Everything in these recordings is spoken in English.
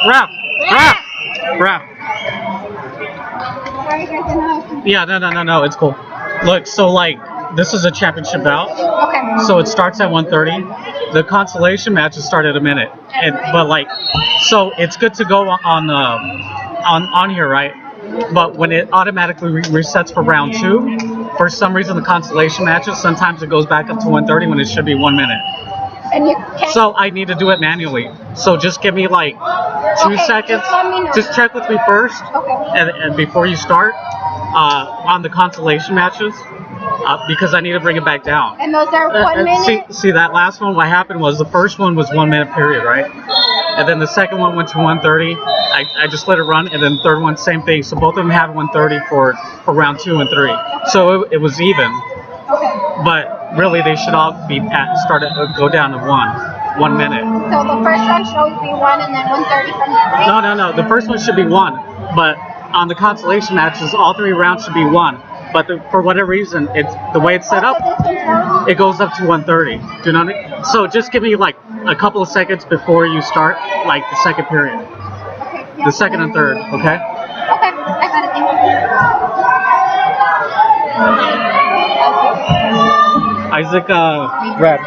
Ref! Ref! Ref! Yeah, no, it's cool. Look, so like, this is a championship bout. Okay. So it starts at 1:30. The consolation matches start at a minute. But like, so it's good to go on here, right? But when it automatically resets for round 2, for some reason the consolation matches, sometimes it goes back up to 1:30 when it should be 1 minute. And you can't. So I need to do it manually. So just give me like 2 seconds. Just let me know. Just check with me first, Okay. and before you start on the consolation matches, because I need to bring it back down. And those are 1 minute? See that last one? What happened was the first one was 1 minute period, right? And then the second one went to 1:30. I just let it run, and then the third one, same thing. So both of them had 1:30 for round 2 and 3. So it was even. Okay. But really, they should all be go down to 1 minute. So the first one should always be 1 and then 1:30 from the break? No. The first one should be 1. But on the consolation matches, all 3 rounds should be 1. But for whatever reason, it's the way it's set up, it goes up to 1:30. Do you know what I mean? So just give me like a couple of seconds before you start, like the second period. Okay. Yeah. The second and third, okay? Okay. I got it. Thank you. Isaac, red.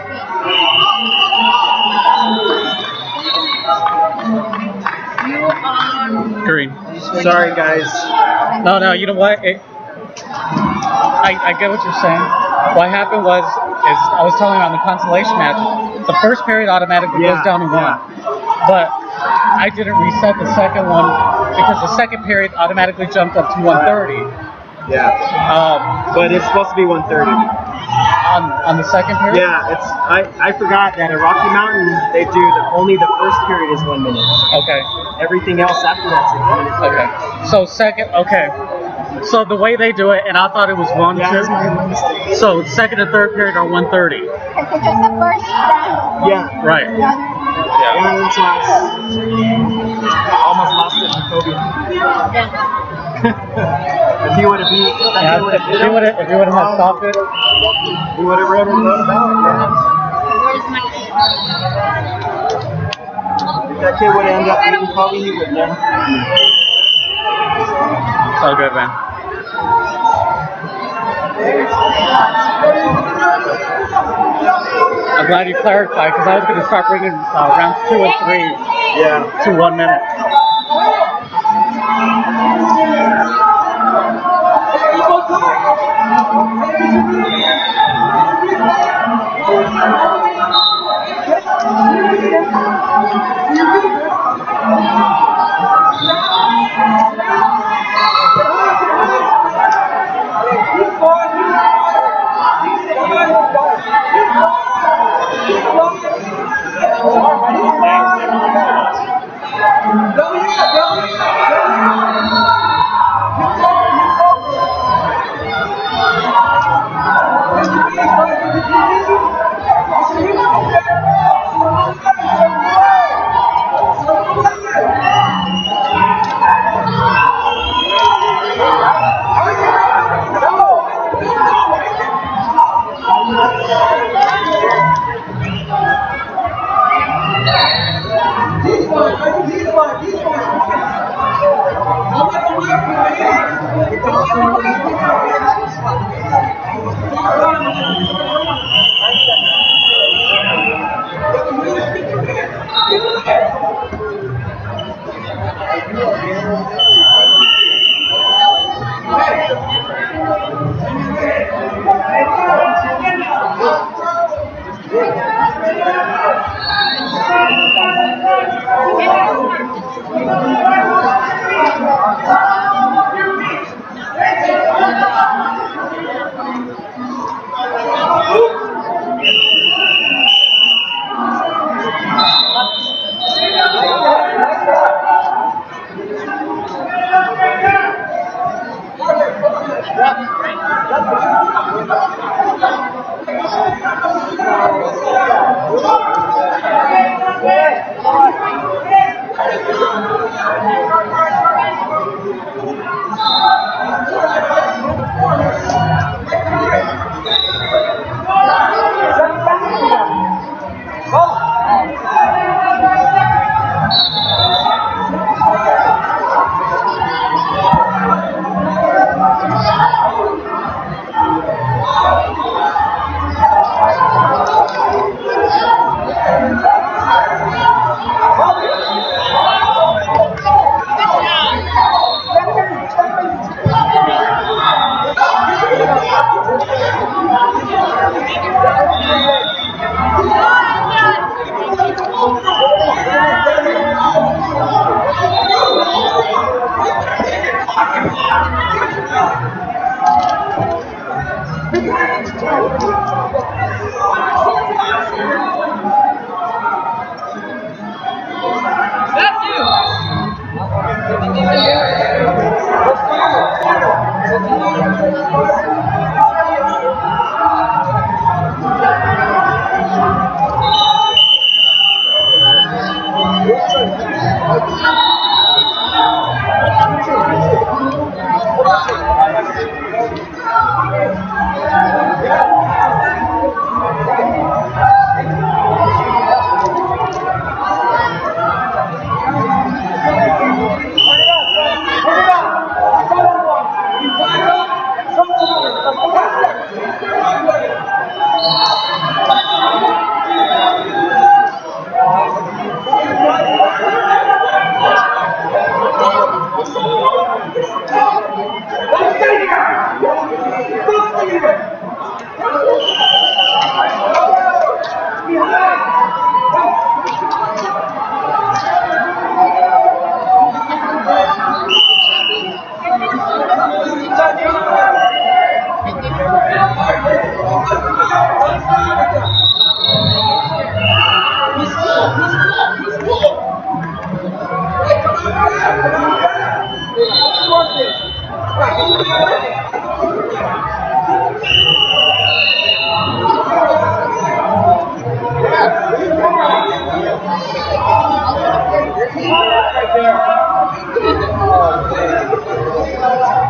Green. Sorry, guys. No, you know what? I get what you're saying. What happened was I was telling you on the consolation match, the first period automatically goes down to 1. But I didn't reset the second one because the second period automatically jumped up to 1:30. Yeah. But it's supposed to be 1:30. On the second period? Yeah, I forgot that at Rocky Mountain they do only the first period is 1 minute. Okay. Everything else after that's a minute. Okay. So So the way they do it, and I thought it was 1, 2. So second and third period are 1:30. Okay, so just the first round. Yeah. Right. The other. Yeah, that's why I almost lost it to Kobe. If he would have beat, If you would have had stopped it, he would have wrote about it. If that kid would have ended up beating Kobe, he would never. it's all good, man. I'm glad you clarified because I was going to start bringing rounds 2 and 3 to 1 minute. Right there.